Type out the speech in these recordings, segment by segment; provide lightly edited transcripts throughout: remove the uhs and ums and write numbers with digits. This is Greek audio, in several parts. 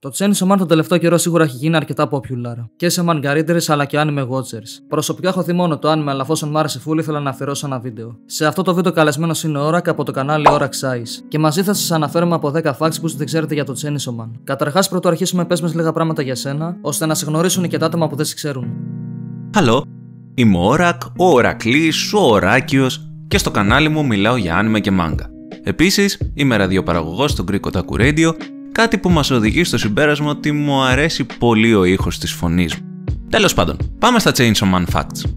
Το Chainsaw Man τον τελευταίο καιρό σίγουρα έχει γίνει αρκετά popular και σε manga readers αλλά και anime watchers. Προσωπικά έχω δει μόνο το anime, αλλά εφόσον μ' άρεσε full ήθελα να αφιερώσω ένα βίντεο. Σε αυτό το βίντεο καλεσμένος είναι ο Orak από το κανάλι Orak Size και μαζί θα σας αναφέρουμε από 10 facts που δεν ξέρετε για το Chainsaw Man. Καταρχάς, πρωτού αρχίσουμε, πες μας λίγα πράγματα για σένα, ώστε να σε γνωρίσουν και τα άτομα που δεν σε ξέρουν. Hello, είμαι ο Orak, ο Ορακλής, ο Οράκιος και στο κανάλι μου μιλάω για anime και manga. Επίσης, είμαι ραδιοπαραγωγός στο Greek Otaku Radio, κάτι που μας οδηγεί στο συμπέρασμα ότι μου αρέσει πολύ ο ήχος της φωνής μου. Τέλος πάντων, πάμε στα Chainsaw Man Facts.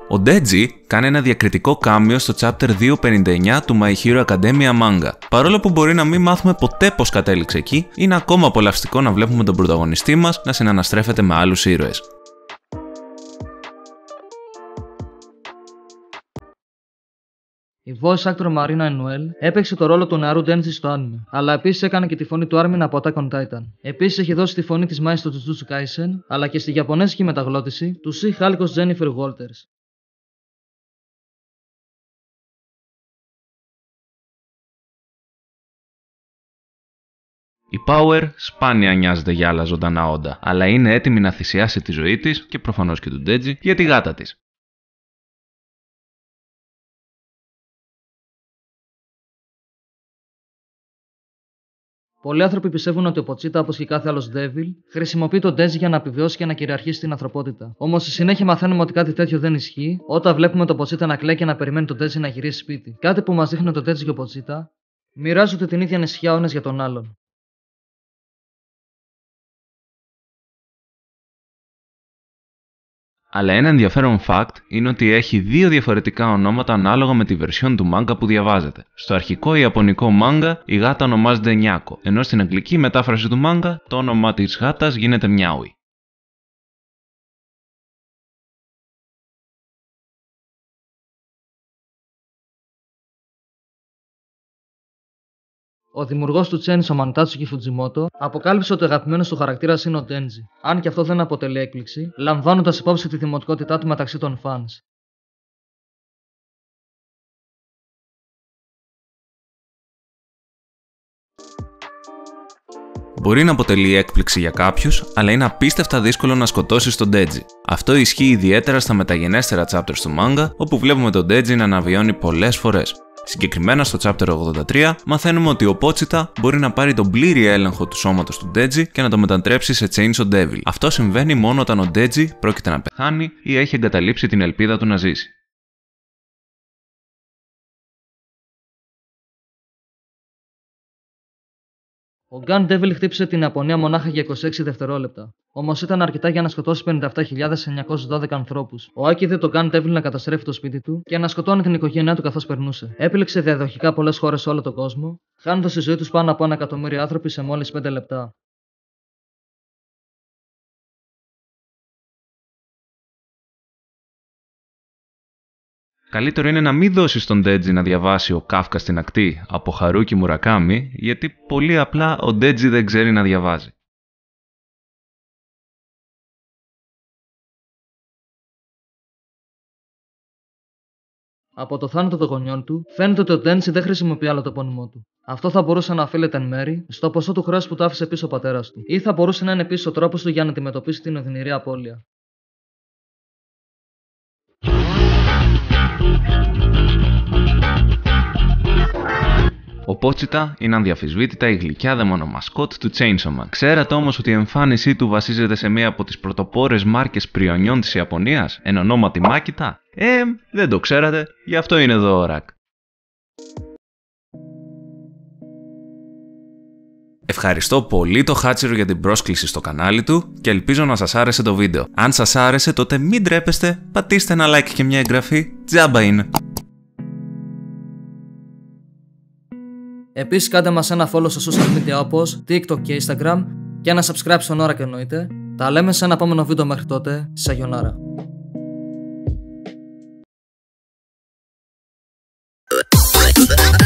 Ο Deji κάνει ένα διακριτικό κάμιο στο chapter 259 του My Hero Academia manga. Παρόλο που μπορεί να μην μάθουμε ποτέ πώς κατέληξε εκεί, είναι ακόμα απολαυστικό να βλέπουμε τον πρωταγωνιστή μας να συναναστρέφεται με άλλους ήρωες. Η voice actor Marina Inoue έπαιξε το ρόλο του νεαρού Denji στο anime, αλλά επίσης έκανε και τη φωνή του Armin από Attack on Titan. Επίσης έχει δώσει τη φωνή της Mai στο Jujutsu Kaisen, αλλά και στη γιαπωνέζικη μεταγλώτηση του She-Hulk Jennifer Walters. Η Power σπάνια νοιάζεται για άλλα ζωντανά όντα, αλλά είναι έτοιμη να θυσιάσει τη ζωή της και προφανώς και του Deji για τη γάτα της. Πολλοί άνθρωποι πιστεύουν ότι ο Ποτσίτα, όπως και κάθε άλλος Devil, χρησιμοποιεί τον Deji για να επιβιώσει και να κυριαρχήσει την ανθρωπότητα. Όμως στη συνέχεια μαθαίνουμε ότι κάτι τέτοιο δεν ισχύει όταν βλέπουμε τον Ποτσίτα να κλαίει και να περιμένει τον Deji να γυρίσει σπίτι. Κάτι που μας δείχνει ότι τον Deji και ο Ποτσίτα μοιράζονται την ίδια ανησυχία ο ένας για τον άλλον. Αλλά ένα ενδιαφέρον fact είναι ότι έχει δύο διαφορετικά ονόματα ανάλογα με τη version του manga που διαβάζετε. Στο αρχικό ιαπωνικό manga η γάτα ονομάζεται Νιάκο, ενώ στην αγγλική μετάφραση του manga το όνομα της γάτας γίνεται Μιάουι. Ο δημιουργός του Chainsaw Man, Tatsuki Fujimoto, αποκάλυψε ότι ο αγαπημένος του χαρακτήρας είναι ο Denji, αν και αυτό δεν αποτελεί έκπληξη, λαμβάνοντας υπόψη τη δημοτικότητά του μεταξύ των fans. Μπορεί να αποτελεί έκπληξη για κάποιους, αλλά είναι απίστευτα δύσκολο να σκοτώσεις τον Deji. Αυτό ισχύει ιδιαίτερα στα μεταγενέστερα chapters του manga, όπου βλέπουμε τον Deji να αναβιώνει πολλές φορές. Συγκεκριμένα στο chapter 83 μαθαίνουμε ότι ο Pochita μπορεί να πάρει τον πλήρη έλεγχο του σώματος του Deji και να το μετατρέψει σε Chainsaw Devil. Αυτό συμβαίνει μόνο όταν ο Deji πρόκειται να πεθάνει ή έχει εγκαταλείψει την ελπίδα του να ζήσει. Ο Gun Devil χτύπησε την Ιαπωνία μονάχα για 26 δευτερόλεπτα. Όμως ήταν αρκετά για να σκοτώσει 57.912 ανθρώπους. Ο Aki είδε τον Gun Devil να καταστρέφει το σπίτι του και να σκοτώνει την οικογένειά του καθώς περνούσε. Έπληξε διαδοχικά πολλές χώρες σε όλο τον κόσμο, χάνοντας τη ζωή τους πάνω από 1 εκατομμύριο άνθρωποι σε μόλις 5 λεπτά. Καλύτερο είναι να μην δώσεις τον Deji να διαβάσει ο Κάφκα στην ακτή από Χαρούκι Μουρακάμι, γιατί πολύ απλά ο Deji δεν ξέρει να διαβάζει. Από το θάνατο των γονιών του, φαίνεται ότι ο Denji δεν χρησιμοποιεί άλλο το επώνυμό του. Αυτό θα μπορούσε να οφείλεται εν μέρη στο ποσό του χρέους που το άφησε πίσω ο πατέρας του, ή θα μπορούσε να είναι επίσης ο τρόπος του για να αντιμετωπίσει την οδυνηρή απώλεια. Ο Pochita είναι ανδιαφυσβήτητα η γλυκιά δαιμονομασκότ του Chainsaw Man. Ξέρατε όμως ότι η εμφάνισή του βασίζεται σε μία από τις πρωτοπόρες μάρκες πριονιών της Ιαπωνίας, εν ονόματι Makita? Δεν το ξέρατε, γι' αυτό είναι εδώ ο Orak. Ευχαριστώ πολύ το Hachiru για την πρόσκληση στο κανάλι του και ελπίζω να σας άρεσε το βίντεο. Αν σας άρεσε τότε μην τρέπεστε, πατήστε ένα like και μια εγγραφή, τζάμπα είναι. Επίσης κάντε μας ένα follow στα social media όπως TikTok και Instagram και ένα subscribe στον Orak εννοείται. Τα λέμε σε ένα επόμενο βίντεο, μέχρι τότε, σαγιονάρα. Bye.